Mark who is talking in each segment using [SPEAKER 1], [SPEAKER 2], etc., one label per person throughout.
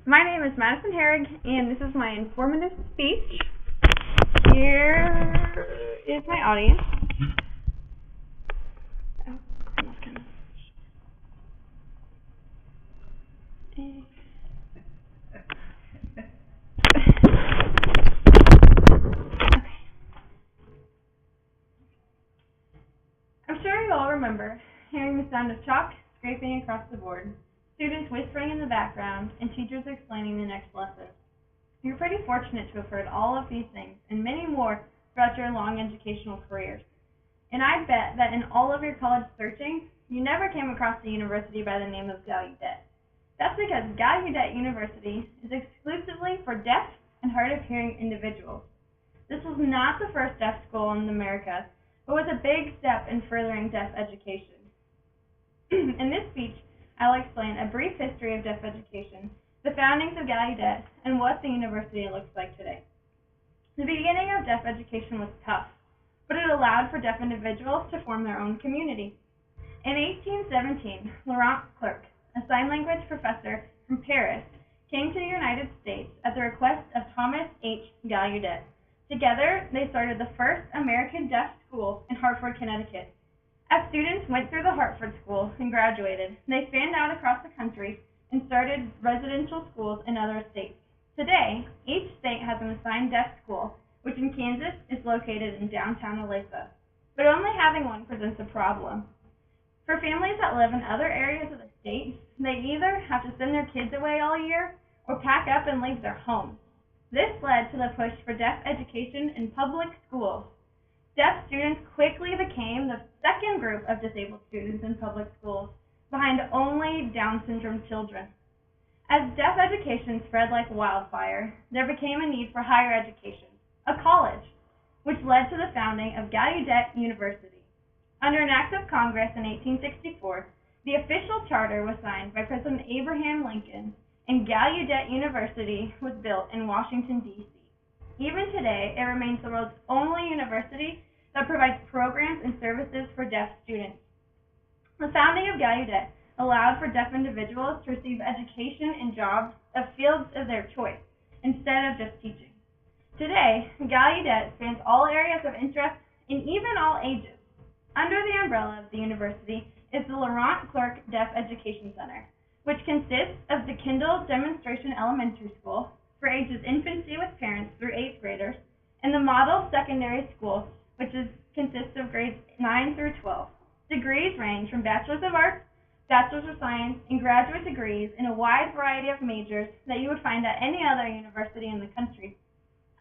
[SPEAKER 1] My name is Madison Herrig, and this is my informative speech. Here is my audience. I'm sure you all remember hearing the sound of chalk scraping across the board, students whispering in the background, and teachers explaining the next lesson. You're pretty fortunate to have heard all of these things and many more throughout your long educational careers. And I bet that in all of your college searching, you never came across a university by the name of Gallaudet. That's because Gallaudet University is exclusively for deaf and hard of hearing individuals. This was not the first deaf school in America, but was a big step in furthering deaf education. In this speech, I'll explain a brief history of deaf education, the foundings of Gallaudet, and what the university looks like today. The beginning of deaf education was tough, but it allowed for deaf individuals to form their own community. In 1817, Laurent Clerc, a sign language professor from Paris, came to the United States at the request of Thomas H. Gallaudet. Together, they started the first American deaf school in Hartford, Connecticut. As students went through the Hartford School and graduated, they fanned out across the country and started residential schools in other states. Today, each state has an assigned deaf school, which in Kansas is located in downtown Olathe. But only having one presents a problem. For families that live in other areas of the state, they either have to send their kids away all year or pack up and leave their homes. This led to the push for deaf education in public schools. Deaf students quickly became the second group of disabled students in public schools, behind only Down syndrome children. As deaf education spread like wildfire, there became a need for higher education, a college, which led to the founding of Gallaudet University. Under an act of Congress in 1864, the official charter was signed by President Abraham Lincoln, and Gallaudet University was built in Washington, D.C. Even today, it remains the world's only university that provides programs and services for deaf students. The founding of Gallaudet allowed for deaf individuals to receive education in jobs of fields of their choice, instead of just teaching. Today, Gallaudet spans all areas of interest and even all ages. Under the umbrella of the university is the Laurent Clerc Deaf Education Center, which consists of the Kindle Demonstration Elementary School for ages infancy with parents through 8th graders, and the Model Secondary School, which consists of grades 9 through 12. Degrees range from Bachelor's of Arts, Bachelor's of Science, and graduate degrees in a wide variety of majors that you would find at any other university in the country.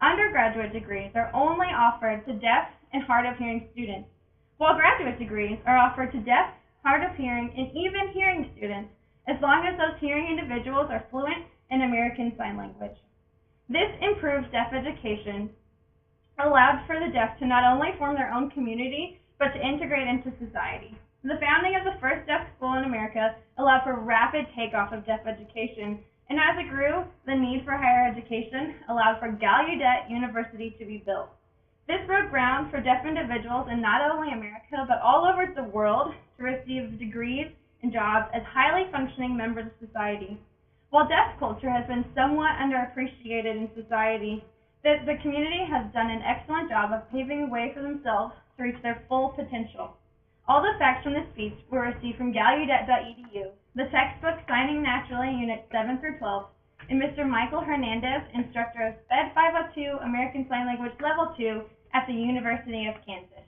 [SPEAKER 1] Undergraduate degrees are only offered to deaf and hard of hearing students, while graduate degrees are offered to deaf, hard of hearing, and even hearing students, as long as those hearing individuals are fluent in American Sign Language. This improved deaf education allowed for the deaf to not only form their own community, but to integrate into society. The founding of the first deaf school in America allowed for rapid takeoff of deaf education, and as it grew, the need for higher education allowed for Gallaudet University to be built. This broke ground for deaf individuals in not only America, but all over the world to receive degrees and jobs as highly functioning members of society. While deaf culture has been somewhat underappreciated in society, the community has done an excellent job of paving the way for themselves to reach their full potential. All the facts from this speech were received from Gallaudet.edu, the textbook Signing Naturally, Units 7 through 12, and Mr. Michael Hernandez, instructor of SPED 502 American Sign Language Level 2 at the University of Kansas.